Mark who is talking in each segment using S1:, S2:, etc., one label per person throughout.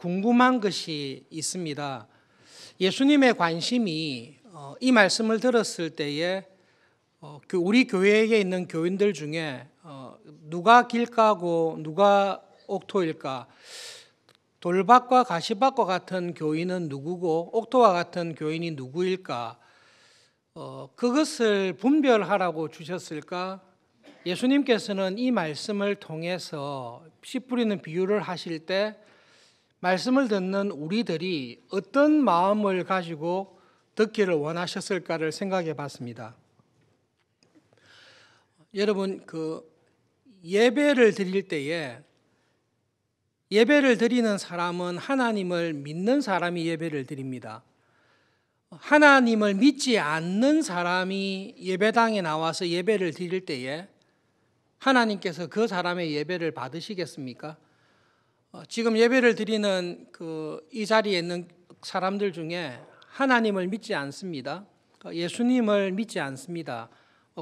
S1: 궁금한 것이 있습니다. 예수님의 관심이 이 말씀을 들었을 때에 우리 교회에 있는 교인들 중에 누가 길가고 누가 옥토일까? 돌밭과 가시밭과 같은 교인은 누구고 옥토와 같은 교인이 누구일까? 그것을 분별하라고 주셨을까? 예수님께서는 이 말씀을 통해서 씨 뿌리는 비유를 하실 때 말씀을 듣는 우리들이 어떤 마음을 가지고 듣기를 원하셨을까를 생각해 봤습니다. 여러분, 예배를 드릴 때에 예배를 드리는 사람은 하나님을 믿는 사람이 예배를 드립니다. 하나님을 믿지 않는 사람이 예배당에 나와서 예배를 드릴 때에 하나님께서 그 사람의 예배를 받으시겠습니까? 지금 예배를 드리는 이 자리에 있는 사람들 중에 하나님을 믿지 않습니다. 예수님을 믿지 않습니다.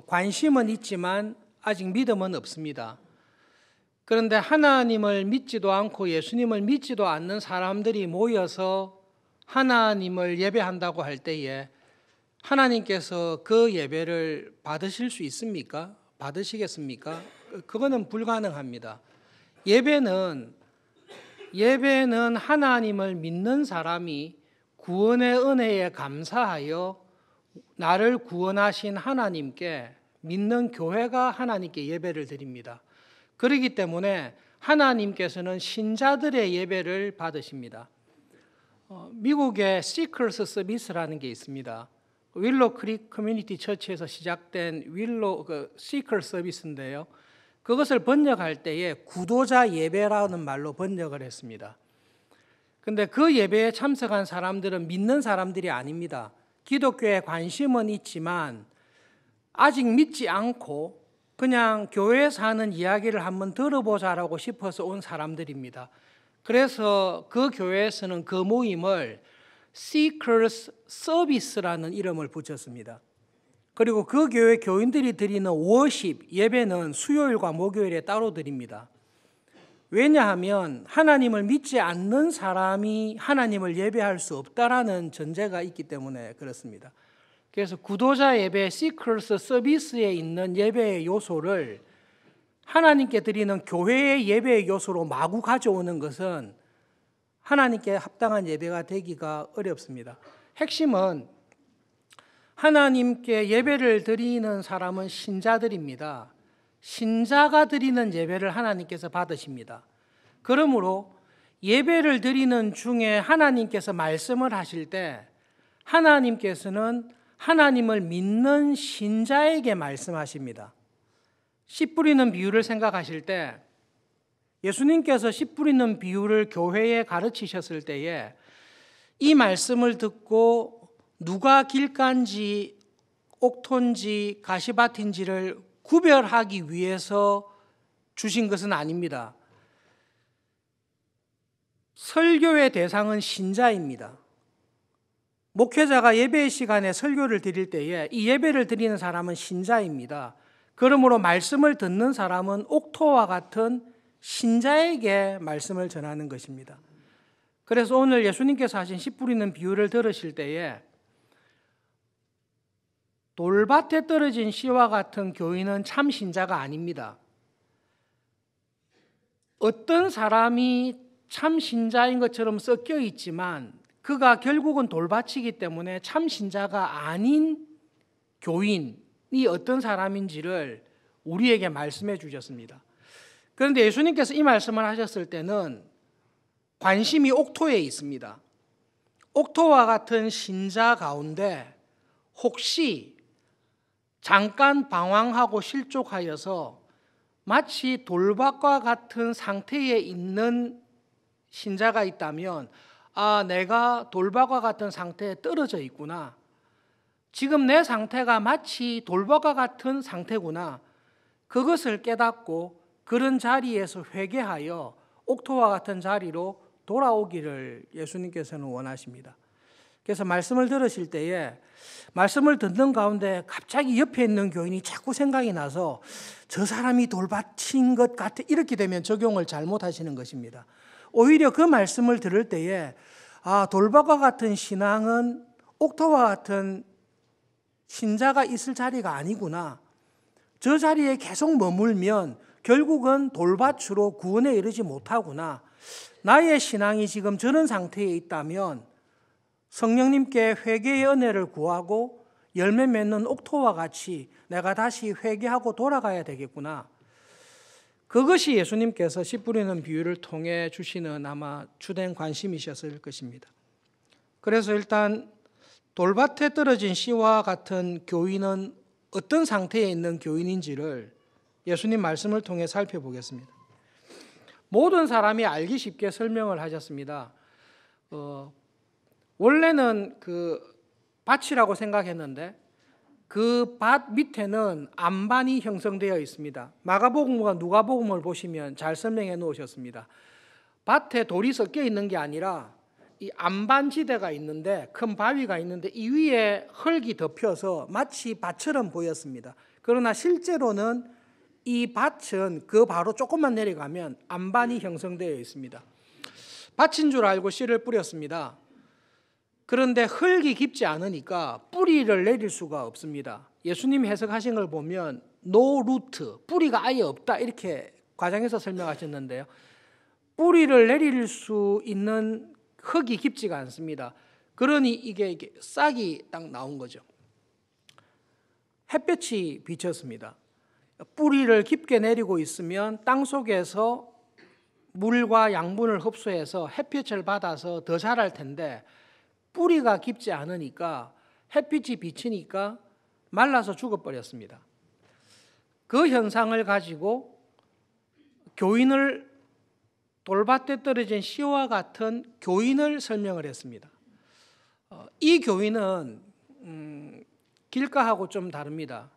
S1: 관심은 있지만 아직 믿음은 없습니다. 그런데 하나님을 믿지도 않고 예수님을 믿지도 않는 사람들이 모여서 하나님을 예배한다고 할 때에 하나님께서 그 예배를 받으실 수 있습니까? 받으시겠습니까? 그거는 불가능합니다. 예배는 하나님을 믿는 사람이 구원의 은혜에 감사하여 나를 구원하신 하나님께 믿는 교회가 하나님께 예배를 드립니다. 그렇기 때문에 하나님께서는 신자들의 예배를 받으십니다. 미국의 시커스 서비스라는 게 있습니다. 윌로 크릭 커뮤니티 처치에서 시작된 윌로 시커 서비스인데요. 그것을 번역할 때에 구도자 예배라는 말로 번역을 했습니다. 그런데 그 예배에 참석한 사람들은 믿는 사람들이 아닙니다. 기독교에 관심은 있지만 아직 믿지 않고 그냥 교회에서 하는 이야기를 한번 들어보자라고 싶어서 온 사람들입니다. 그래서 그 교회에서는 그 모임을 Seekers Service라는 이름을 붙였습니다. 그리고 그 교회 교인들이 드리는 워십, 예배는 수요일과 목요일에 따로 드립니다. 왜냐하면 하나님을 믿지 않는 사람이 하나님을 예배할 수 없다라는 전제가 있기 때문에 그렇습니다. 그래서 구도자 예배, 시커스 서비스에 있는 예배의 요소를 하나님께 드리는 교회의 예배의 요소로 마구 가져오는 것은 하나님께 합당한 예배가 되기가 어렵습니다. 핵심은 하나님께 예배를 드리는 사람은 신자들입니다. 신자가 드리는 예배를 하나님께서 받으십니다. 그러므로 예배를 드리는 중에 하나님께서 말씀을 하실 때 하나님께서는 하나님을 믿는 신자에게 말씀하십니다. 씨 뿌리는 비유를 생각하실 때 예수님께서 씨 뿌리는 비유를 교회에 가르치셨을 때에 이 말씀을 듣고 누가 길가인지 옥토인지 가시밭인지를 구별하기 위해서 주신 것은 아닙니다. 설교의 대상은 신자입니다. 목회자가 예배 시간에 설교를 드릴 때에 이 예배를 드리는 사람은 신자입니다. 그러므로 말씀을 듣는 사람은 옥토와 같은 신자에게 말씀을 전하는 것입니다. 그래서 오늘 예수님께서 하신 씨 뿌리는 비유를 들으실 때에 돌밭에 떨어진 씨와 같은 교인은 참 신자가 아닙니다. 어떤 사람이 참 신자인 것처럼 섞여 있지만 그가 결국은 돌밭이기 때문에 참 신자가 아닌 교인이 어떤 사람인지를 우리에게 말씀해 주셨습니다. 그런데 예수님께서 이 말씀을 하셨을 때는 관심이 옥토에 있습니다. 옥토와 같은 신자 가운데 혹시 잠깐 방황하고 실족하여서 마치 돌밭과 같은 상태에 있는 신자가 있다면 내가 돌밭과 같은 상태에 떨어져 있구나. 지금 내 상태가 마치 돌밭과 같은 상태구나. 그것을 깨닫고 그런 자리에서 회개하여 옥토와 같은 자리로 돌아오기를 예수님께서는 원하십니다. 그래서 말씀을 들으실 때에 말씀을 듣는 가운데 갑자기 옆에 있는 교인이 자꾸 생각이 나서 저 사람이 돌밭인 것 같아 이렇게 되면 적용을 잘못하시는 것입니다. 오히려 그 말씀을 들을 때에 돌밭과 같은 신앙은 옥토와 같은 신자가 있을 자리가 아니구나. 저 자리에 계속 머물면 결국은 돌밭으로 구원에 이르지 못하구나. 나의 신앙이 지금 저런 상태에 있다면 성령님께 회개의 은혜를 구하고 열매 맺는 옥토와 같이 내가 다시 회개하고 돌아가야 되겠구나. 그것이 예수님께서 씨 뿌리는 비유를 통해 주시는 아마 주된 관심이셨을 것입니다. 그래서 일단 돌밭에 떨어진 씨와 같은 교인은 어떤 상태에 있는 교인인지를 예수님 말씀을 통해 살펴보겠습니다. 모든 사람이 알기 쉽게 설명을 하셨습니다. 원래는 그 밭이라고 생각했는데 그 밭 밑에는 안반이 형성되어 있습니다. 마가복음과 누가복음을 보시면 잘 설명해 놓으셨습니다. 밭에 돌이 섞여 있는 게 아니라 이 안반지대가 있는데, 큰 바위가 있는데 이 위에 흙이 덮여서 마치 밭처럼 보였습니다. 그러나 실제로는 이 밭은 그 바로 조금만 내려가면 안반이 형성되어 있습니다. 밭인 줄 알고 씨를 뿌렸습니다. 그런데 흙이 깊지 않으니까 뿌리를 내릴 수가 없습니다. 예수님 해석하신 걸 보면 no root, 뿌리가 아예 없다 이렇게 과장해서 설명하셨는데요. 뿌리를 내릴 수 있는 흙이 깊지가 않습니다. 그러니 이게 싹이 딱 나온 거죠. 햇볕이 비쳤습니다. 뿌리를 깊게 내리고 있으면 땅 속에서 물과 양분을 흡수해서 햇볕을 받아서 더 자랄 텐데 뿌리가 깊지 않으니까 햇빛이 비치니까 말라서 죽어버렸습니다. 그 현상을 가지고 교인을 돌밭에 떨어진 씨와 같은 교인을 설명을 했습니다. 이 교인은 길가하고 좀 다릅니다.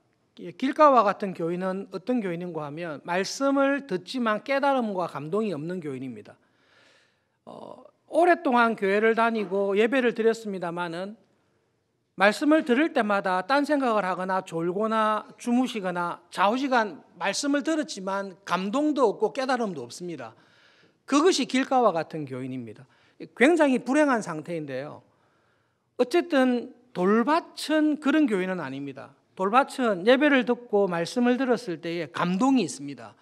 S1: 길가와 같은 교인은 어떤 교인인가 하면 말씀을 듣지만 깨달음과 감동이 없는 교인입니다. 오랫동안 교회를 다니고 예배를 드렸습니다마는 말씀을 들을 때마다 딴 생각을 하거나 졸거나 주무시거나 좌우지간 말씀을 들었지만 감동도 없고 깨달음도 없습니다. 그것이 길가와 같은 교인입니다. 굉장히 불행한 상태인데요. 어쨌든 돌밭은 그런 교인은 아닙니다. 돌밭은 예배를 듣고 말씀을 들었을 때에 감동이 있습니다.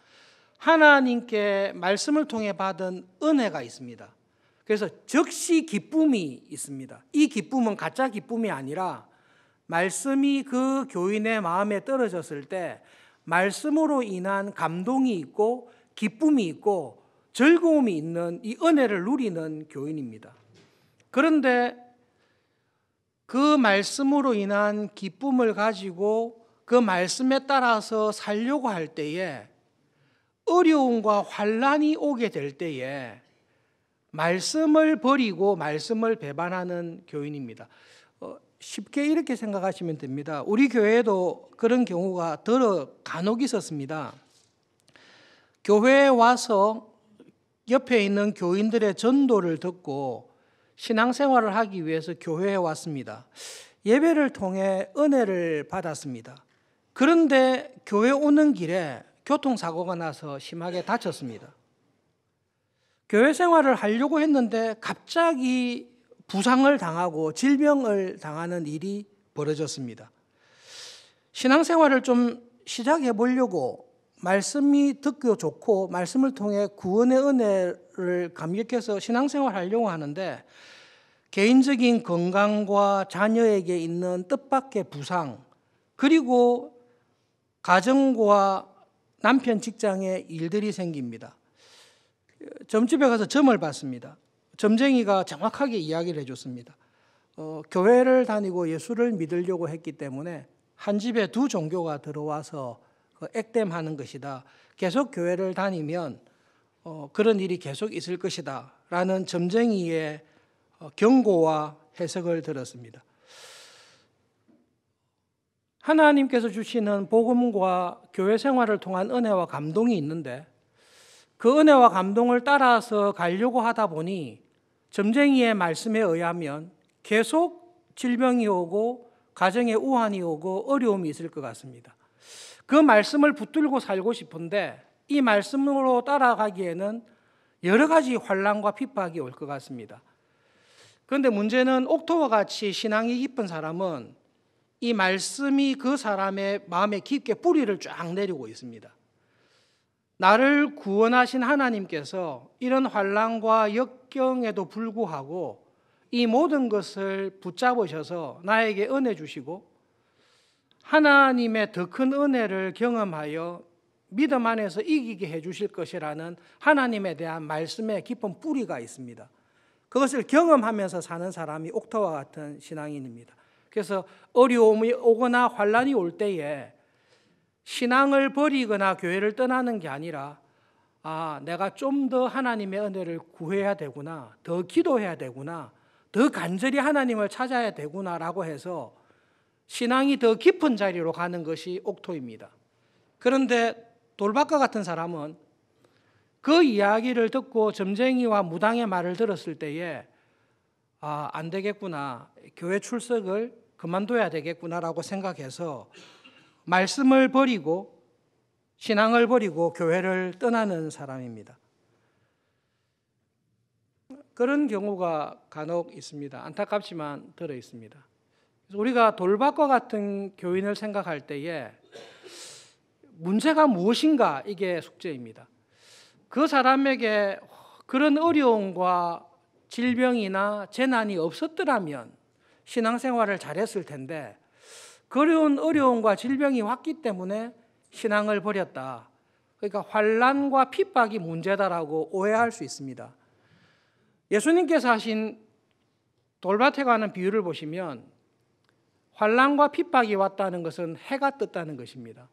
S1: 하나님께 말씀을 통해 받은 은혜가 있습니다. 그래서 즉시 기쁨이 있습니다. 이 기쁨은 가짜 기쁨이 아니라 말씀이 그 교인의 마음에 떨어졌을 때 말씀으로 인한 감동이 있고 기쁨이 있고 즐거움이 있는 이 은혜를 누리는 교인입니다. 그런데 그 말씀으로 인한 기쁨을 가지고 그 말씀에 따라서 살려고 할 때에 어려움과 환난이 오게 될 때에 말씀을 버리고 말씀을 배반하는 교인입니다. 쉽게 이렇게 생각하시면 됩니다. 우리 교회에도 그런 경우가 더러 간혹 있었습니다. 교회에 와서 옆에 있는 교인들의 전도를 듣고 신앙생활을 하기 위해서 교회에 왔습니다. 예배를 통해 은혜를 받았습니다. 그런데 교회 오는 길에 교통사고가 나서 심하게 다쳤습니다. 교회 생활을 하려고 했는데 갑자기 부상을 당하고 질병을 당하는 일이 벌어졌습니다. 신앙생활을 좀 시작해 보려고 말씀이 듣기 좋고 말씀을 통해 구원의 은혜를 감격해서 신앙생활을 하려고 하는데 개인적인 건강과 자녀에게 있는 뜻밖의 부상 그리고 가정과 남편 직장에 일들이 생깁니다. 점집에 가서 점을 봤습니다. 점쟁이가 정확하게 이야기를 해줬습니다. 교회를 다니고 예수를 믿으려고 했기 때문에 한 집에 두 종교가 들어와서 액땜하는 것이다. 계속 교회를 다니면 그런 일이 계속 있을 것이다. 라는 점쟁이의 경고와 해석을 들었습니다. 하나님께서 주시는 복음과 교회 생활을 통한 은혜와 감동이 있는데 그 은혜와 감동을 따라서 가려고 하다 보니 점쟁이의 말씀에 의하면 계속 질병이 오고 가정에 우환이 오고 어려움이 있을 것 같습니다. 그 말씀을 붙들고 살고 싶은데 이 말씀으로 따라가기에는 여러 가지 환난과 핍박이 올 것 같습니다. 그런데 문제는 옥토와 같이 신앙이 깊은 사람은 이 말씀이 그 사람의 마음에 깊게 뿌리를 쫙 내리고 있습니다. 나를 구원하신 하나님께서 이런 환난과 역경에도 불구하고 이 모든 것을 붙잡으셔서 나에게 은혜 주시고 하나님의 더 큰 은혜를 경험하여 믿음 안에서 이기게 해 주실 것이라는 하나님에 대한 말씀의 깊은 뿌리가 있습니다. 그것을 경험하면서 사는 사람이 옥토와 같은 신앙인입니다. 그래서 어려움이 오거나 환난이 올 때에 신앙을 버리거나 교회를 떠나는 게 아니라 내가 좀 더 하나님의 은혜를 구해야 되구나, 더 기도해야 되구나, 더 간절히 하나님을 찾아야 되구나라고 해서 신앙이 더 깊은 자리로 가는 것이 옥토입니다. 그런데 돌박과 같은 사람은 그 이야기를 듣고 점쟁이와 무당의 말을 들었을 때에 안 되겠구나, 교회 출석을 그만둬야 되겠구나라고 생각해서 말씀을 버리고 신앙을 버리고 교회를 떠나는 사람입니다. 그런 경우가 간혹 있습니다. 안타깝지만 들어 있습니다. 그래서 우리가 돌박과 같은 교인을 생각할 때에 문제가 무엇인가, 이게 숙제입니다. 그 사람에게 그런 어려움과 질병이나 재난이 없었더라면 신앙생활을 잘했을 텐데 그런 어려움과 질병이 왔기 때문에 신앙을 버렸다. 그러니까 환난과 핍박이 문제다라고 오해할 수 있습니다. 예수님께서 하신 돌밭에 관한 비유를 보시면 환난과 핍박이 왔다는 것은 해가 떴다는 것입니다.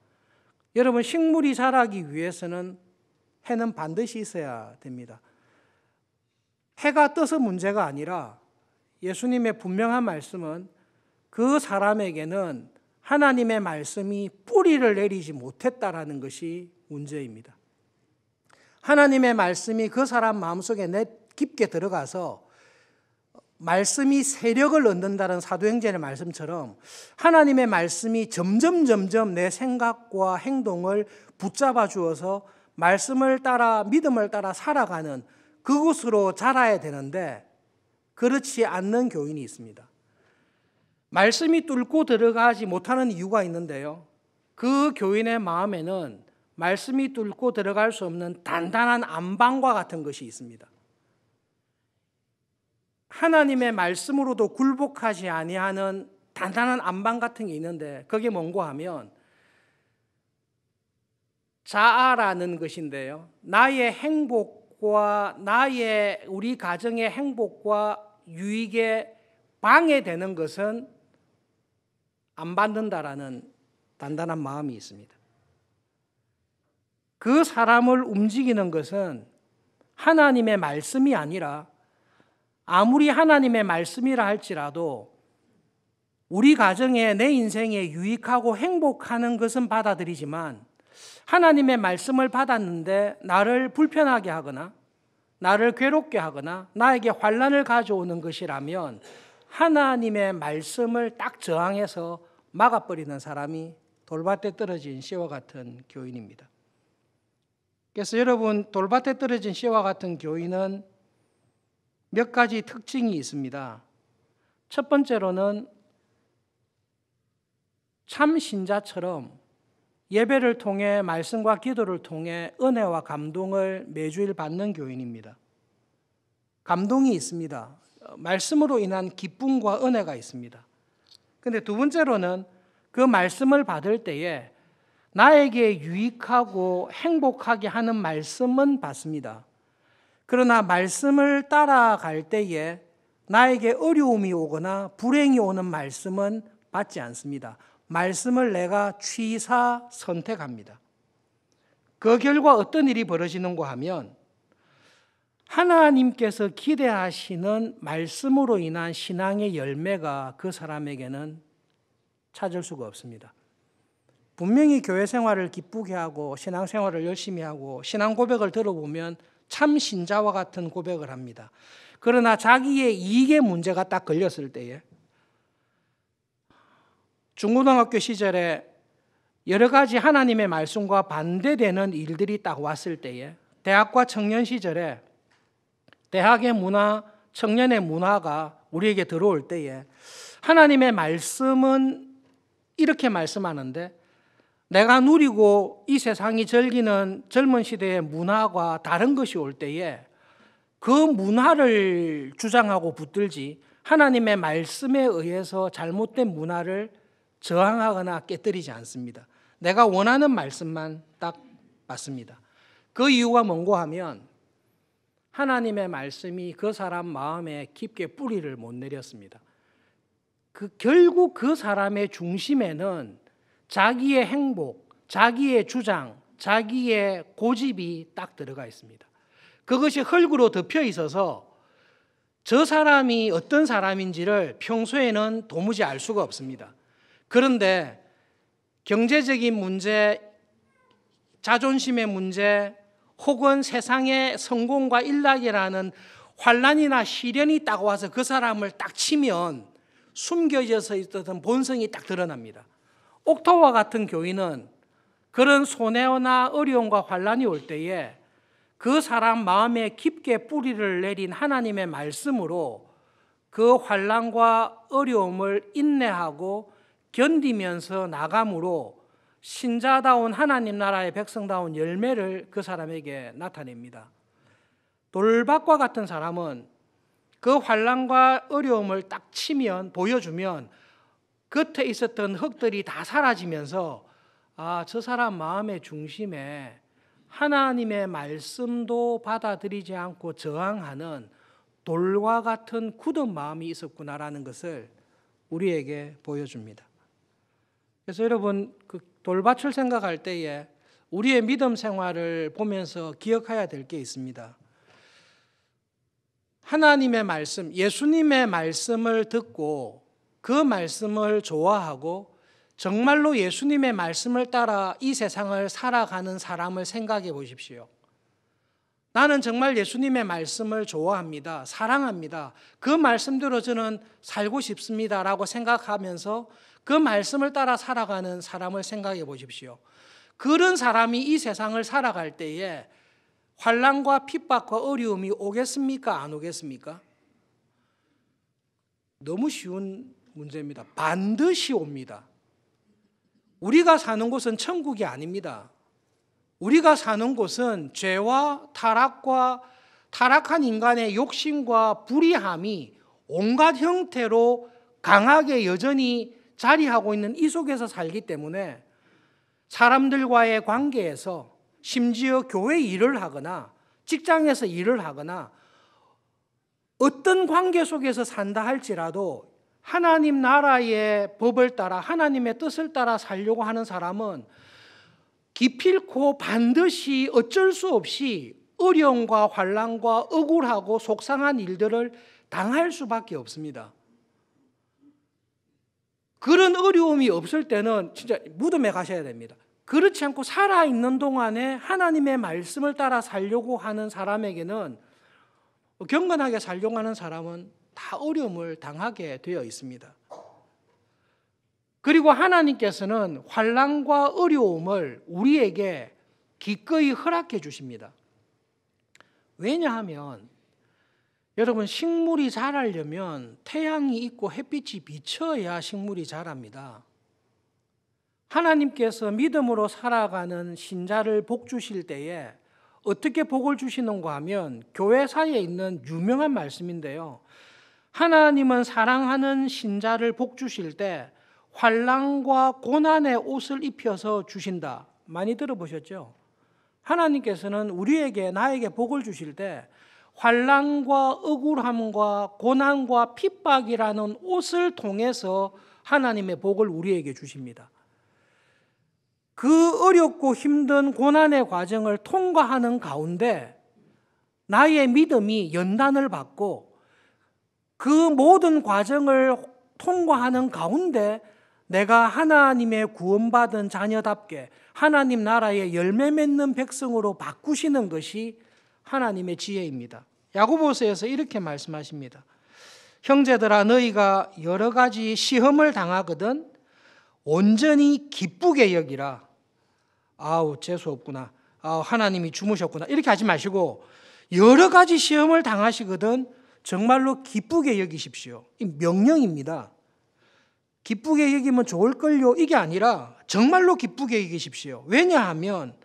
S1: 여러분, 식물이 자라기 위해서는 해는 반드시 있어야 됩니다. 해가 떠서 문제가 아니라 예수님의 분명한 말씀은 그 사람에게는 하나님의 말씀이 뿌리를 내리지 못했다라는 것이 문제입니다. 하나님의 말씀이 그 사람 마음속에 깊게 들어가서 말씀이 세력을 얻는다는 사도행전의 말씀처럼 하나님의 말씀이 점점 내 생각과 행동을 붙잡아 주어서 말씀을 따라 믿음을 따라 살아가는 그곳으로 자라야 되는데 그렇지 않는 교인이 있습니다. 말씀이 뚫고 들어가지 못하는 이유가 있는데요. 그 교인의 마음에는 말씀이 뚫고 들어갈 수 없는 단단한 안방과 같은 것이 있습니다. 하나님의 말씀으로도 굴복하지 아니하는 단단한 안방 같은 게 있는데 그게 뭔고 하면 자아라는 것인데요. 나의 행복과 우리 가정의 행복과 유익에 방해되는 것은 안 받는다라는 단단한 마음이 있습니다. 그 사람을 움직이는 것은 하나님의 말씀이 아니라 아무리 하나님의 말씀이라 할지라도 우리 가정에 내 인생에 유익하고 행복하는 것은 받아들이지만 하나님의 말씀을 받았는데 나를 불편하게 하거나 나를 괴롭게 하거나 나에게 환난을 가져오는 것이라면 하나님의 말씀을 딱 저항해서 막아버리는 사람이 돌밭에 떨어진 씨와 같은 교인입니다. 그래서 여러분, 돌밭에 떨어진 씨와 같은 교인은 몇 가지 특징이 있습니다. 첫 번째로는 참 신자처럼 예배를 통해 말씀과 기도를 통해 은혜와 감동을 매주일 받는 교인입니다. 감동이 있습니다. 말씀으로 인한 기쁨과 은혜가 있습니다. 그런데 두 번째로는 그 말씀을 받을 때에 나에게 유익하고 행복하게 하는 말씀은 받습니다. 그러나 말씀을 따라갈 때에 나에게 어려움이 오거나 불행이 오는 말씀은 받지 않습니다. 말씀을 내가 취사 선택합니다. 그 결과 어떤 일이 벌어지는가 하면 하나님께서 기대하시는 말씀으로 인한 신앙의 열매가 그 사람에게는 찾을 수가 없습니다. 분명히 교회 생활을 기쁘게 하고 신앙 생활을 열심히 하고 신앙 고백을 들어보면 참 신자와 같은 고백을 합니다. 그러나 자기의 이익에 문제가 딱 걸렸을 때에 중고등학교 시절에 여러 가지 하나님의 말씀과 반대되는 일들이 딱 왔을 때에 대학과 청년 시절에 대학의 문화, 청년의 문화가 우리에게 들어올 때에 하나님의 말씀은 이렇게 말씀하는데, 내가 누리고 이 세상이 즐기는 젊은 시대의 문화와 다른 것이 올 때에 그 문화를 주장하고 붙들지 하나님의 말씀에 의해서 잘못된 문화를 저항하거나 깨뜨리지 않습니다. 내가 원하는 말씀만 딱 맞습니다. 그 이유가 뭔고 하면 하나님의 말씀이 그 사람 마음에 깊게 뿌리를 못 내렸습니다. 결국 그 사람의 중심에는 자기의 행복, 자기의 주장, 자기의 고집이 딱 들어가 있습니다. 그것이 흙으로 덮여 있어서 저 사람이 어떤 사람인지를 평소에는 도무지 알 수가 없습니다. 그런데 경제적인 문제, 자존심의 문제, 혹은 세상의 성공과 일락이라는 환난이나 시련이 딱 와서 그 사람을 딱 치면 숨겨져서 있었던 본성이 딱 드러납니다. 옥토와 같은 교인은 그런 손해나 어려움과 환난이 올 때에 그 사람 마음에 깊게 뿌리를 내린 하나님의 말씀으로 그 환난과 어려움을 인내하고 견디면서 나감으로 신자다운 하나님 나라의 백성다운 열매를 그 사람에게 나타냅니다. 돌밭과 같은 사람은 그 환난과 어려움을 딱 치면, 보여주면 겉에 있었던 흙들이 다 사라지면서 저 사람 마음의 중심에 하나님의 말씀도 받아들이지 않고 저항하는 돌과 같은 굳은 마음이 있었구나라는 것을 우리에게 보여줍니다. 그래서 여러분, 그 돌밭을 생각할 때에 우리의 믿음 생활을 보면서 기억해야 될 게 있습니다. 하나님의 말씀, 예수님의 말씀을 듣고 그 말씀을 좋아하고 정말로 예수님의 말씀을 따라 이 세상을 살아가는 사람을 생각해 보십시오. 나는 정말 예수님의 말씀을 좋아합니다. 사랑합니다. 그 말씀대로 저는 살고 싶습니다라고 생각하면서 그 말씀을 따라 살아가는 사람을 생각해 보십시오. 그런 사람이 이 세상을 살아갈 때에 환난과 핍박과 어려움이 오겠습니까? 안 오겠습니까? 너무 쉬운 문제입니다. 반드시 옵니다. 우리가 사는 곳은 천국이 아닙니다. 우리가 사는 곳은 죄와 타락과 타락한 인간의 욕심과 불의함이 온갖 형태로 강하게 여전히 자리하고 있는 이 속에서 살기 때문에 사람들과의 관계에서, 심지어 교회 일을 하거나 직장에서 일을 하거나 어떤 관계 속에서 산다 할지라도 하나님 나라의 법을 따라, 하나님의 뜻을 따라 살려고 하는 사람은 기필코 반드시 어쩔 수 없이 어려움과 환난과 억울하고 속상한 일들을 당할 수밖에 없습니다. 그런 어려움이 없을 때는 진짜 무덤에 가셔야 됩니다. 그렇지 않고 살아있는 동안에 하나님의 말씀을 따라 살려고 하는 사람에게는, 경건하게 살려고 하는 사람은 다 어려움을 당하게 되어 있습니다. 그리고 하나님께서는 환난과 어려움을 우리에게 기꺼이 허락해 주십니다. 왜냐하면 여러분, 식물이 자라려면 태양이 있고 햇빛이 비쳐야 식물이 자랍니다. 하나님께서 믿음으로 살아가는 신자를 복 주실 때에 어떻게 복을 주시는가 하면 교회사에 있는 유명한 말씀인데요. 하나님은 사랑하는 신자를 복 주실 때 환난과 고난의 옷을 입혀서 주신다. 많이 들어보셨죠? 하나님께서는 우리에게, 나에게 복을 주실 때 환난과 억울함과 고난과 핍박이라는 옷을 통해서 하나님의 복을 우리에게 주십니다. 그 어렵고 힘든 고난의 과정을 통과하는 가운데 나의 믿음이 연단을 받고 그 모든 과정을 통과하는 가운데 내가 하나님의 구원받은 자녀답게 하나님 나라의 열매 맺는 백성으로 바꾸시는 것이 하나님의 지혜입니다. 야고보서에서 이렇게 말씀하십니다. 형제들아, 너희가 여러 가지 시험을 당하거든 온전히 기쁘게 여기라. 재수 없구나. 하나님이 주무셨구나. 이렇게 하지 마시고 여러 가지 시험을 당하시거든 정말로 기쁘게 여기십시오. 이 명령입니다. 기쁘게 여기면 좋을걸요 이게 아니라 정말로 기쁘게 여기십시오. 왜냐하면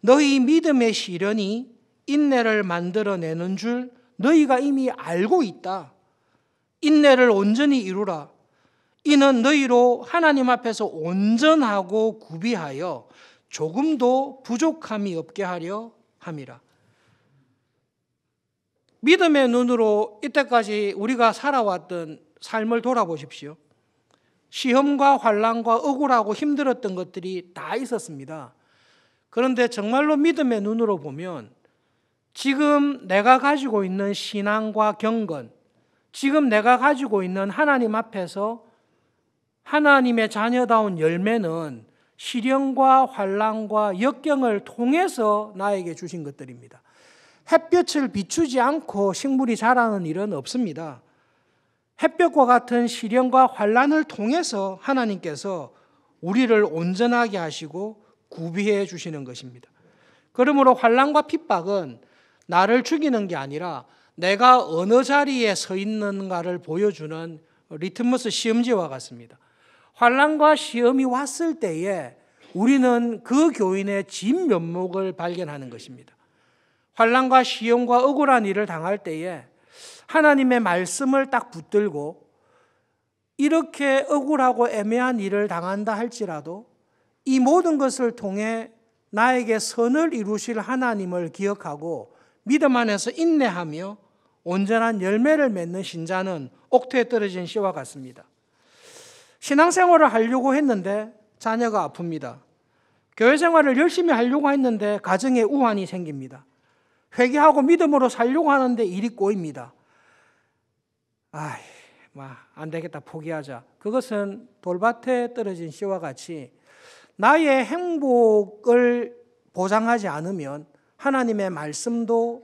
S1: 너희 믿음의 시련이 인내를 만들어내는 줄 너희가 이미 알고 있다. 인내를 온전히 이루라. 이는 너희로 하나님 앞에서 온전하고 구비하여 조금도 부족함이 없게 하려 함이라. 믿음의 눈으로 이때까지 우리가 살아왔던 삶을 돌아보십시오. 시험과 환난과 억울하고 힘들었던 것들이 다 있었습니다. 그런데 정말로 믿음의 눈으로 보면 지금 내가 가지고 있는 신앙과 경건, 지금 내가 가지고 있는 하나님 앞에서 하나님의 자녀다운 열매는 시련과 환난과 역경을 통해서 나에게 주신 것들입니다. 햇볕을 비추지 않고 식물이 자라는 일은 없습니다. 햇볕과 같은 시련과 환난을 통해서 하나님께서 우리를 온전하게 하시고 구비해 주시는 것입니다. 그러므로 환난과 핍박은 나를 죽이는 게 아니라 내가 어느 자리에 서 있는가를 보여주는 리트머스 시험지와 같습니다. 환난과 시험이 왔을 때에 우리는 그 교인의 진면목을 발견하는 것입니다. 환난과 시험과 억울한 일을 당할 때에 하나님의 말씀을 딱 붙들고 이렇게 억울하고 애매한 일을 당한다 할지라도 이 모든 것을 통해 나에게 선을 이루실 하나님을 기억하고 믿음 안에서 인내하며 온전한 열매를 맺는 신자는 옥토에 떨어진 씨와 같습니다. 신앙생활을 하려고 했는데 자녀가 아픕니다. 교회 생활을 열심히 하려고 했는데 가정에 우환이 생깁니다. 회개하고 믿음으로 살려고 하는데 일이 꼬입니다. 안 되겠다, 포기하자. 그것은 돌밭에 떨어진 씨와 같이 나의 행복을 보장하지 않으면 하나님의 말씀도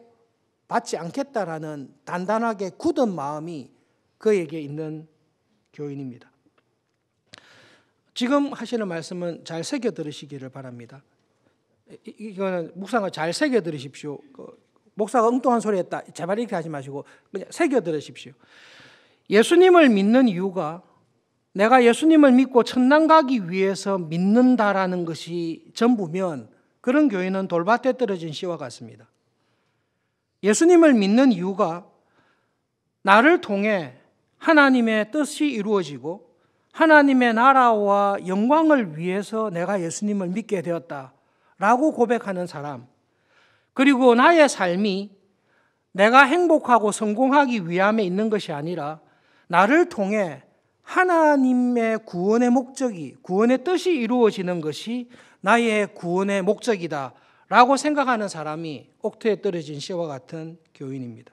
S1: 받지 않겠다라는 단단하게 굳은 마음이 그에게 있는 교인입니다. 지금 하시는 말씀은 잘 새겨 들으시기를 바랍니다. 이거는 묵상을 잘 새겨 들으십시오. 목사가 엉뚱한 소리 했다, 제발 이렇게 하지 마시고 그냥 새겨 들으십시오. 예수님을 믿는 이유가 내가 예수님을 믿고 천당 가기 위해서 믿는다라는 것이 전부면 그런 교회는 돌밭에 떨어진 씨와 같습니다. 예수님을 믿는 이유가 나를 통해 하나님의 뜻이 이루어지고 하나님의 나라와 영광을 위해서 내가 예수님을 믿게 되었다라고 고백하는 사람, 그리고 나의 삶이 내가 행복하고 성공하기 위함에 있는 것이 아니라 나를 통해 하나님의 구원의 목적이, 구원의 뜻이 이루어지는 것이 나의 구원의 목적이다 라고 생각하는 사람이 옥토에 떨어진 씨와 같은 교인입니다.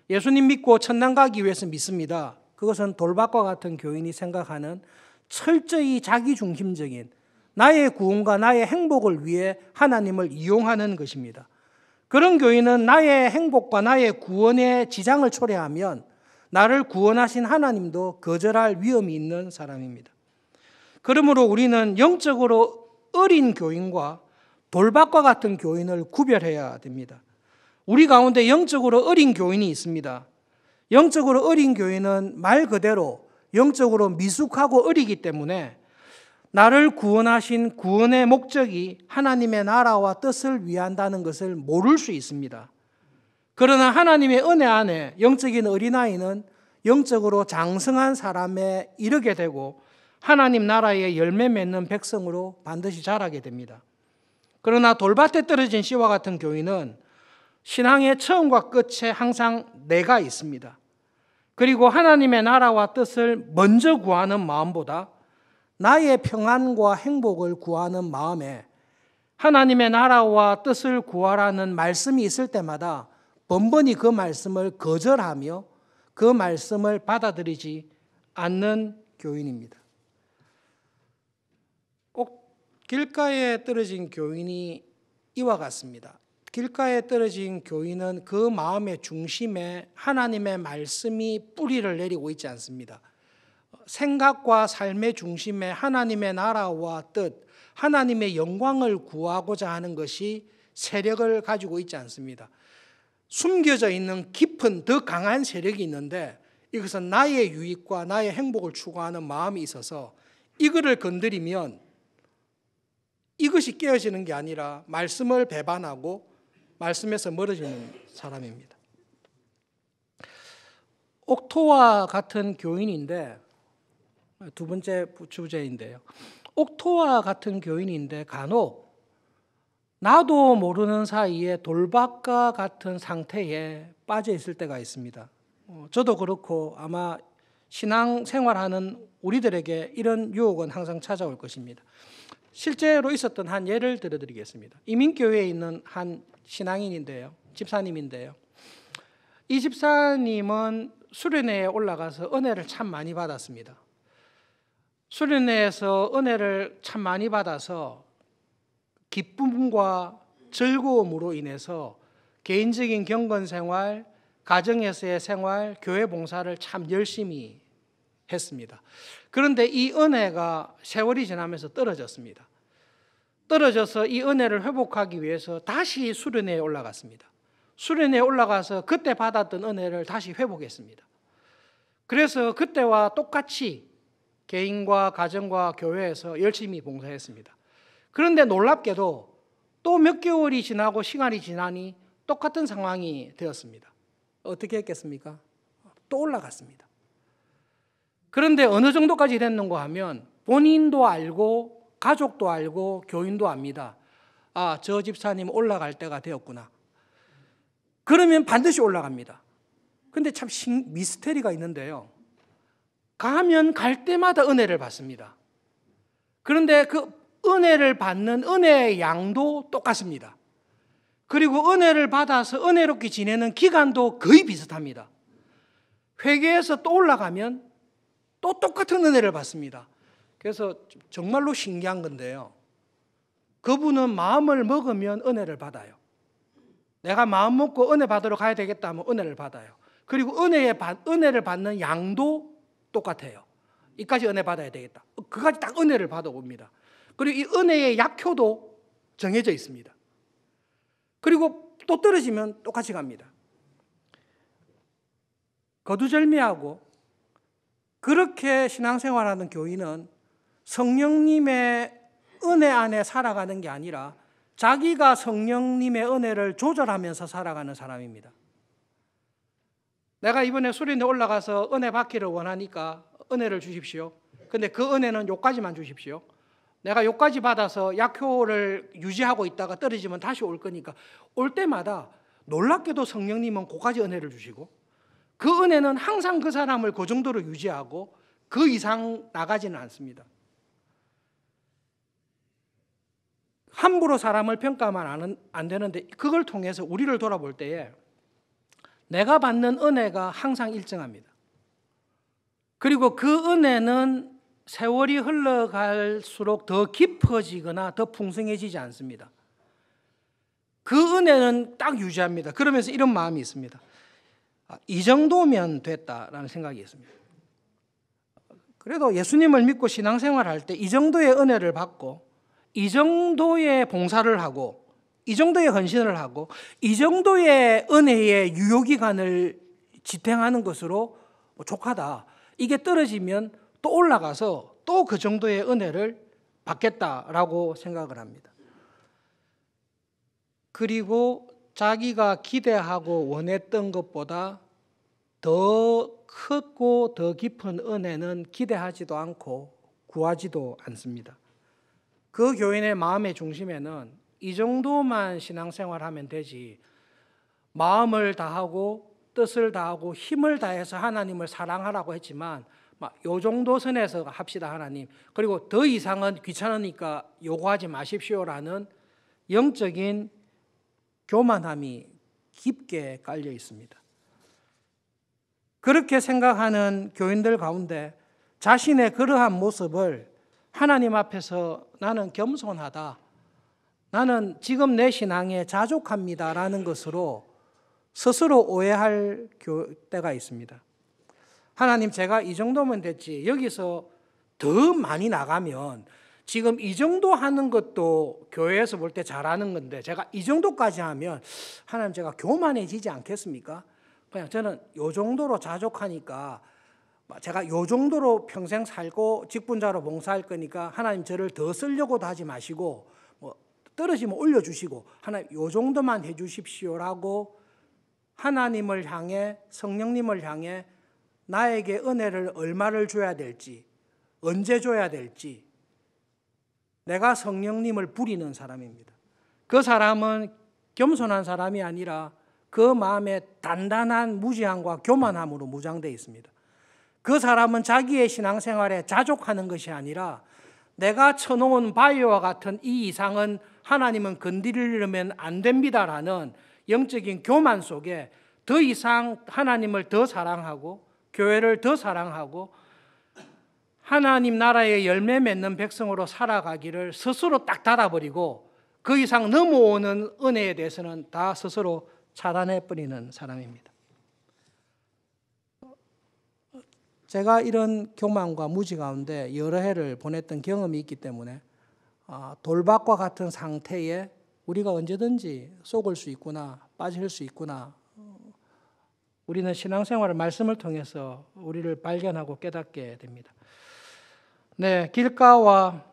S1: 예수님 믿고 천당 가기 위해서 믿습니다. 그것은 돌밭과 같은 교인이 생각하는 철저히 자기중심적인 나의 구원과 나의 행복을 위해 하나님을 이용하는 것입니다. 그런 교인은 나의 행복과 나의 구원에 지장을 초래하면 나를 구원하신 하나님도 거절할 위험이 있는 사람입니다. 그러므로 우리는 영적으로 어린 교인과 돌밭과 같은 교인을 구별해야 됩니다. 우리 가운데 영적으로 어린 교인이 있습니다. 영적으로 어린 교인은 말 그대로 영적으로 미숙하고 어리기 때문에 나를 구원하신 구원의 목적이 하나님의 나라와 뜻을 위한다는 것을 모를 수 있습니다. 그러나 하나님의 은혜 안에 영적인 어린아이는 영적으로 장성한 사람에 이르게 되고 하나님 나라의 열매 맺는 백성으로 반드시 자라게 됩니다. 그러나 돌밭에 떨어진 씨와 같은 교인은 신앙의 처음과 끝에 항상 내가 있습니다. 그리고 하나님의 나라와 뜻을 먼저 구하는 마음보다 나의 평안과 행복을 구하는 마음에 하나님의 나라와 뜻을 구하라는 말씀이 있을 때마다 번번이 그 말씀을 거절하며 그 말씀을 받아들이지 않는 교인입니다. 꼭 길가에 떨어진 교인이 이와 같습니다. 길가에 떨어진 교인은 그 마음의 중심에 하나님의 말씀이 뿌리를 내리고 있지 않습니다. 생각과 삶의 중심에 하나님의 나라와 뜻, 하나님의 영광을 구하고자 하는 것이 세력을 가지고 있지 않습니다. 숨겨져 있는 깊은 더 강한 세력이 있는데 이것은 나의 유익과 나의 행복을 추구하는 마음이 있어서 이거를 건드리면 이것이 깨어지는 게 아니라 말씀을 배반하고 말씀에서 멀어지는 사람입니다. 옥토와 같은 교인인데, 두 번째 주제인데요. 옥토와 같은 교인인데 간혹 나도 모르는 사이에 돌박과 같은 상태에 빠져 있을 때가 있습니다. 저도 그렇고 아마 신앙생활하는 우리들에게 이런 유혹은 항상 찾아올 것입니다. 실제로 있었던 한 예를 들어드리겠습니다. 이민교회에 있는 한 신앙인인데요. 집사님인데요. 이 집사님은 수련회에 올라가서 은혜를 참 많이 받았습니다. 수련회에서 은혜를 참 많이 받아서 기쁨과 즐거움으로 인해서 개인적인 경건생활, 가정에서의 생활, 교회 봉사를 참 열심히 했습니다. 그런데 이 은혜가 세월이 지나면서 떨어졌습니다. 떨어져서 이 은혜를 회복하기 위해서 다시 수련회에 올라갔습니다. 수련회에 올라가서 그때 받았던 은혜를 다시 회복했습니다. 그래서 그때와 똑같이 개인과 가정과 교회에서 열심히 봉사했습니다. 그런데 놀랍게도 또 몇 개월이 지나고 시간이 지나니 똑같은 상황이 되었습니다. 어떻게 했겠습니까? 또 올라갔습니다. 그런데 어느 정도까지 됐는가 하면 본인도 알고 가족도 알고 교인도 압니다. 아, 저 집사님 올라갈 때가 되었구나. 그러면 반드시 올라갑니다. 근데 참 미스테리가 있는데요. 가면 갈 때마다 은혜를 받습니다. 그런데 그 은혜를 받는 은혜의 양도 똑같습니다. 그리고 은혜를 받아서 은혜롭게 지내는 기간도 거의 비슷합니다. 회개해서 또 올라가면 또 똑같은 은혜를 받습니다. 그래서 정말로 신기한 건데요. 그분은 마음을 먹으면 은혜를 받아요. 내가 마음 먹고 은혜 받으러 가야 되겠다 하면 은혜를 받아요. 그리고 은혜를 받는 양도 똑같아요. 이까지 은혜 받아야 되겠다. 그까지 딱 은혜를 받아옵니다. 그리고 이 은혜의 약효도 정해져 있습니다. 그리고 또 떨어지면 똑같이 갑니다. 거두절미하고 그렇게 신앙생활하는 교인은 성령님의 은혜 안에 살아가는 게 아니라 자기가 성령님의 은혜를 조절하면서 살아가는 사람입니다. 내가 이번에 수련회 올라가서 은혜 받기를 원하니까 은혜를 주십시오. 근데 그 은혜는 요까지만 주십시오. 내가 요까지 받아서 약효를 유지하고 있다가 떨어지면 다시 올 거니까 올 때마다 놀랍게도 성령님은 그까지 은혜를 주시고 그 은혜는 항상 그 사람을 그 정도로 유지하고 그 이상 나가지는 않습니다. 함부로 사람을 평가하면 안 되는데 그걸 통해서 우리를 돌아볼 때에 내가 받는 은혜가 항상 일정합니다. 그리고 그 은혜는 세월이 흘러갈수록 더 깊어지거나 더 풍성해지지 않습니다. 그 은혜는 딱 유지합니다. 그러면서 이런 마음이 있습니다. 이 정도면 됐다라는 생각이 있습니다. 그래도 예수님을 믿고 신앙생활할 때 이 정도의 은혜를 받고 이 정도의 봉사를 하고 이 정도의 헌신을 하고 이 정도의 은혜의 유효기간을 지탱하는 것으로 족하다. 이게 떨어지면 또 올라가서 또 그 정도의 은혜를 받겠다라고 생각을 합니다. 그리고 자기가 기대하고 원했던 것보다 더 크고 더 깊은 은혜는 기대하지도 않고 구하지도 않습니다. 그 교인의 마음의 중심에는 이 정도만 신앙생활하면 되지 마음을 다하고 뜻을 다하고 힘을 다해서 하나님을 사랑하라고 했지만 요 정도 선에서 합시다 하나님. 그리고 더 이상은 귀찮으니까 요구하지 마십시오라는 영적인 교만함이 깊게 깔려 있습니다. 그렇게 생각하는 교인들 가운데 자신의 그러한 모습을 하나님 앞에서 나는 겸손하다. 나는 지금 내 신앙에 자족합니다라는 것으로 스스로 오해할 때가 있습니다. 하나님 제가 이 정도면 됐지 여기서 더 많이 나가면 지금 이 정도 하는 것도 교회에서 볼 때 잘하는 건데 제가 이 정도까지 하면 하나님 제가 교만해지지 않겠습니까? 그냥 저는 요 정도로 자족하니까 제가 요 정도로 평생 살고 직분자로 봉사할 거니까 하나님 저를 더 쓰려고도 하지 마시고 뭐 떨어지면 올려주시고 하나님 요 정도만 해주십시오라고 하나님을 향해 성령님을 향해 나에게 은혜를 얼마를 줘야 될지 언제 줘야 될지 내가 성령님을 부리는 사람입니다. 그 사람은 겸손한 사람이 아니라 그 마음에 단단한 무지함과 교만함으로 무장되어 있습니다. 그 사람은 자기의 신앙생활에 자족하는 것이 아니라 내가 쳐놓은 바위와 같은 이 이상은 하나님은 건드리려면 안 됩니다라는 영적인 교만 속에 더 이상 하나님을 더 사랑하고 교회를 더 사랑하고 하나님 나라의 열매 맺는 백성으로 살아가기를 스스로 딱 닫아버리고 그 이상 넘어오는 은혜에 대해서는 다 스스로 차단해버리는 사람입니다. 제가 이런 교만과 무지 가운데 여러 해를 보냈던 경험이 있기 때문에 돌밭과 같은 상태에 우리가 언제든지 속을 수 있구나, 빠질 수 있구나. 우리는 신앙생활을 말씀을 통해서 우리를 발견하고 깨닫게 됩니다. 네, 길가와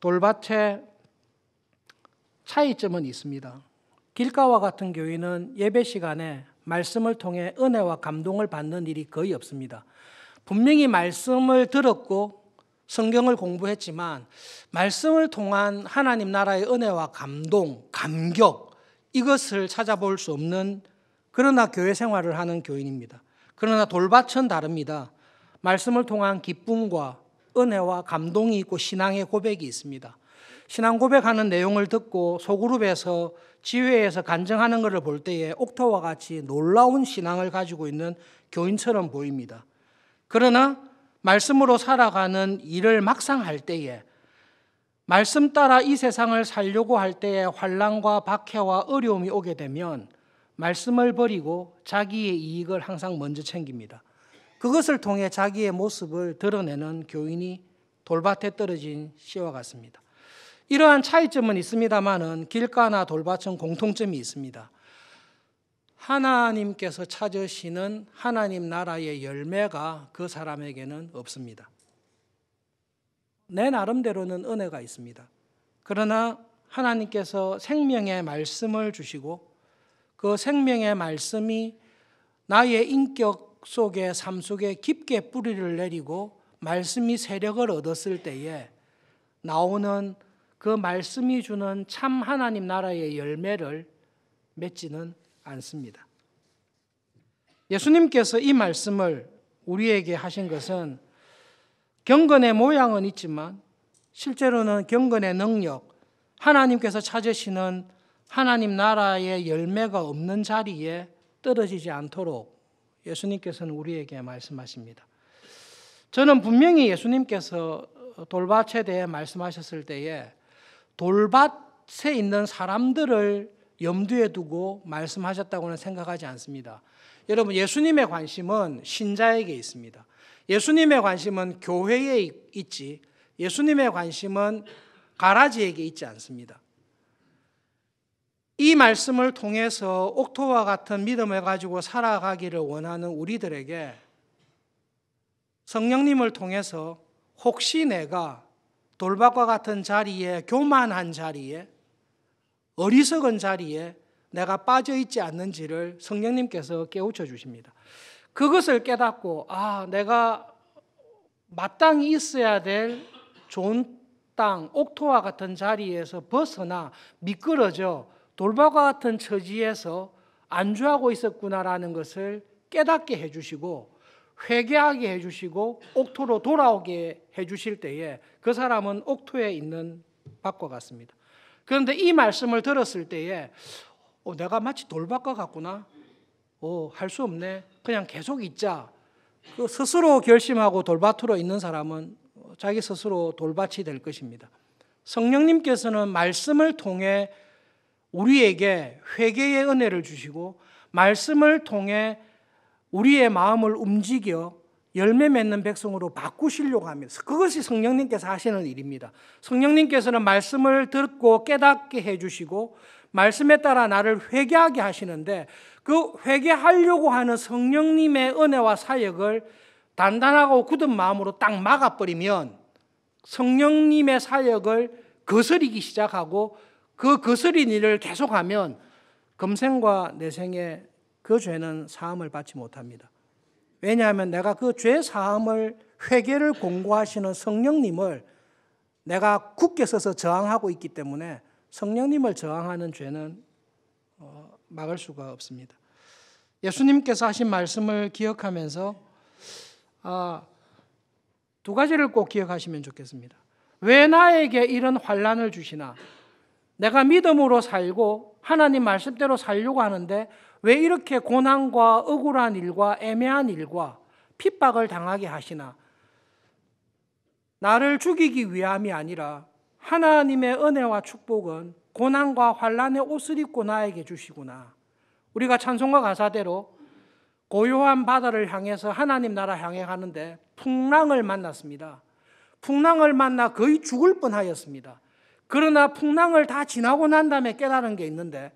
S1: 돌밭의 차이점은 있습니다. 길가와 같은 교회는 예배 시간에 말씀을 통해 은혜와 감동을 받는 일이 거의 없습니다. 분명히 말씀을 들었고 성경을 공부했지만 말씀을 통한 하나님 나라의 은혜와 감동, 감격 이것을 찾아볼 수 없는 그러나 교회 생활을 하는 교인입니다. 그러나 돌밭은 다릅니다. 말씀을 통한 기쁨과 은혜와 감동이 있고 신앙의 고백이 있습니다. 신앙 고백하는 내용을 듣고 소그룹에서 지회에서 간증하는 것을 볼 때에 옥토와 같이 놀라운 신앙을 가지고 있는 교인처럼 보입니다. 그러나 말씀으로 살아가는 일을 막상 할 때에 말씀 따라 이 세상을 살려고 할 때에 환난과 박해와 어려움이 오게 되면 말씀을 버리고 자기의 이익을 항상 먼저 챙깁니다. 그것을 통해 자기의 모습을 드러내는 교인이 돌밭에 떨어진 씨와 같습니다. 이러한 차이점은 있습니다만은 길가나 돌밭은 공통점이 있습니다. 하나님께서 찾으시는 하나님 나라의 열매가 그 사람에게는 없습니다. 내 나름대로는 은혜가 있습니다. 그러나 하나님께서 생명의 말씀을 주시고 그 생명의 말씀이 나의 인격 속에 삶 속에 깊게 뿌리를 내리고 말씀이 세력을 얻었을 때에 나오는 그 말씀이 주는 참 하나님 나라의 열매를 맺지는 않습니다. 예수님께서 이 말씀을 우리에게 하신 것은 경건의 모양은 있지만 실제로는 경건의 능력, 하나님께서 찾으시는 하나님 나라의 열매가 없는 자리에 떨어지지 않도록 예수님께서는 우리에게 말씀하십니다. 저는 분명히 예수님께서 돌밭에 대해 말씀하셨을 때에 돌밭에 있는 사람들을 염두에 두고 말씀하셨다고는 생각하지 않습니다. 여러분, 예수님의 관심은 신자에게 있습니다. 예수님의 관심은 교회에 있지 예수님의 관심은 가라지에게 있지 않습니다. 이 말씀을 통해서 옥토와 같은 믿음을 가지고 살아가기를 원하는 우리들에게 성령님을 통해서 혹시 내가 돌밭과 같은 자리에, 교만한 자리에, 어리석은 자리에 내가 빠져 있지 않는지를 성령님께서 깨우쳐 주십니다. 그것을 깨닫고 내가 마땅히 있어야 될 좋은 땅, 옥토와 같은 자리에서 벗어나 미끄러져 돌밭과 같은 처지에서 안주하고 있었구나라는 것을 깨닫게 해주시고 회개하게 해주시고 옥토로 돌아오게 해주실 때에 그 사람은 옥토에 있는 밭과 같습니다. 그런데 이 말씀을 들었을 때에 내가 마치 돌밭과 같구나. 할 수 없네. 그냥 계속 있자. 그 스스로 결심하고 돌밭으로 있는 사람은 자기 스스로 돌밭이 될 것입니다. 성령님께서는 말씀을 통해 우리에게 회개의 은혜를 주시고 말씀을 통해 우리의 마음을 움직여 열매 맺는 백성으로 바꾸시려고 합니다. 그것이 성령님께서 하시는 일입니다. 성령님께서는 말씀을 듣고 깨닫게 해주시고 말씀에 따라 나를 회개하게 하시는데 그 회개하려고 하는 성령님의 은혜와 사역을 단단하고 굳은 마음으로 딱 막아버리면 성령님의 사역을 거스리기 시작하고 그 거스린 일을 계속하면 금생과 내생에 그 죄는 사함을 받지 못합니다. 왜냐하면 내가 그 죄 사함을 회개를 공고하시는 성령님을 내가 굳게 서서 저항하고 있기 때문에 성령님을 저항하는 죄는 막을 수가 없습니다. 예수님께서 하신 말씀을 기억하면서 두 가지를 꼭 기억하시면 좋겠습니다. 왜 나에게 이런 환난을 주시나? 내가 믿음으로 살고 하나님 말씀대로 살려고 하는데 왜 이렇게 고난과 억울한 일과 애매한 일과 핍박을 당하게 하시나? 나를 죽이기 위함이 아니라 하나님의 은혜와 축복은 고난과 환난의 옷을 입고 나에게 주시구나. 우리가 찬송가 가사대로 고요한 바다를 향해서 하나님 나라 향해 가는데 풍랑을 만났습니다. 풍랑을 만나 거의 죽을 뻔하였습니다. 그러나 풍랑을 다 지나고 난 다음에 깨달은 게 있는데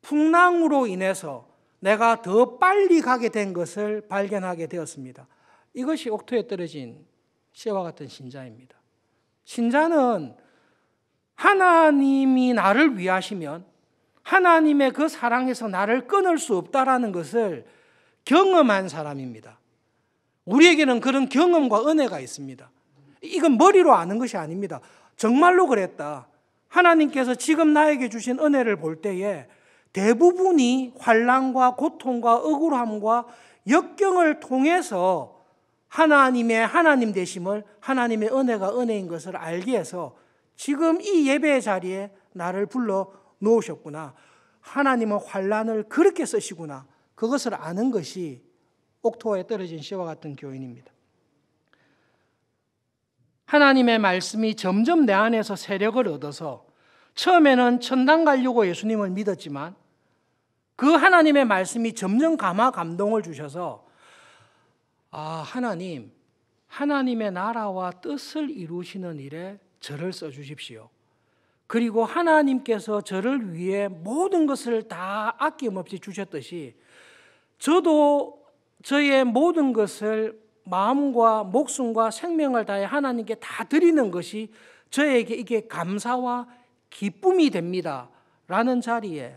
S1: 풍랑으로 인해서 내가 더 빨리 가게 된 것을 발견하게 되었습니다. 이것이 옥토에 떨어진 씨와 같은 신자입니다. 신자는 하나님이 나를 위하시면 하나님의 그 사랑에서 나를 끊을 수 없다라는 것을 경험한 사람입니다. 우리에게는 그런 경험과 은혜가 있습니다. 이건 머리로 아는 것이 아닙니다. 정말로 그랬다. 하나님께서 지금 나에게 주신 은혜를 볼 때에 대부분이 환난과 고통과 억울함과 역경을 통해서 하나님의 하나님 되심을, 하나님의 은혜가 은혜인 것을 알게 해서 지금 이 예배의 자리에 나를 불러 놓으셨구나. 하나님은 환난을 그렇게 쓰시구나. 그것을 아는 것이 옥토에 떨어진 씨와 같은 교인입니다. 하나님의 말씀이 점점 내 안에서 세력을 얻어서 처음에는 천당 가려고 예수님을 믿었지만 그 하나님의 말씀이 점점 감동을 주셔서 하나님, 하나님의 나라와 뜻을 이루시는 일에 저를 써주십시오. 그리고 하나님께서 저를 위해 모든 것을 다 아낌없이 주셨듯이 저도 저의 모든 것을 마음과 목숨과 생명을 다해 하나님께 다 드리는 것이 저에게 이게 감사와 기쁨이 됩니다. 라는 자리에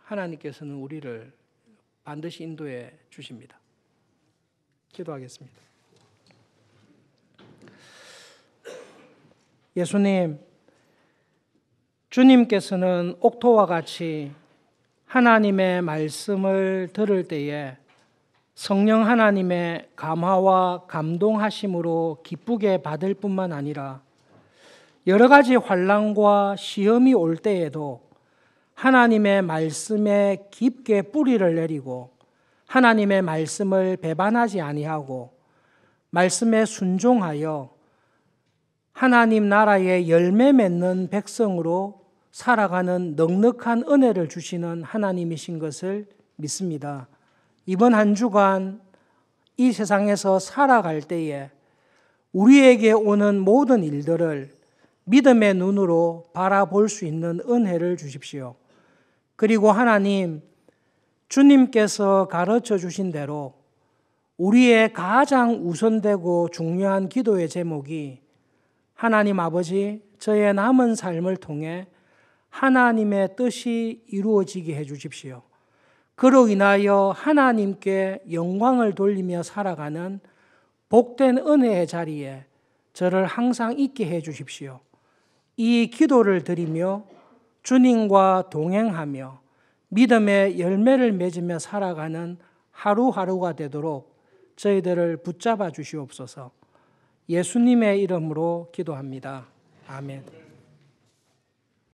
S1: 하나님께서는 우리를 반드시 인도해 주십니다. 기도하겠습니다. 예수님, 주님께서는 옥토와 같이 하나님의 말씀을 들을 때에 성령 하나님의 감화와 감동하심으로 기쁘게 받을 뿐만 아니라 여러 가지 환난과 시험이 올 때에도 하나님의 말씀에 깊게 뿌리를 내리고 하나님의 말씀을 배반하지 아니하고 말씀에 순종하여 하나님 나라의 열매 맺는 백성으로 살아가는 넉넉한 은혜를 주시는 하나님이신 것을 믿습니다. 이번 한 주간 이 세상에서 살아갈 때에 우리에게 오는 모든 일들을 믿음의 눈으로 바라볼 수 있는 은혜를 주십시오. 그리고 하나님, 주님께서 가르쳐 주신 대로 우리의 가장 우선되고 중요한 기도의 제목이 하나님 아버지, 저의 남은 삶을 통해 하나님의 뜻이 이루어지게 해 주십시오. 그로 인하여 하나님께 영광을 돌리며 살아가는 복된 은혜의 자리에 저를 항상 있게 해 주십시오. 이 기도를 드리며 주님과 동행하며 믿음의 열매를 맺으며 살아가는 하루하루가 되도록 저희들을 붙잡아 주시옵소서. 예수님의 이름으로 기도합니다. 아멘.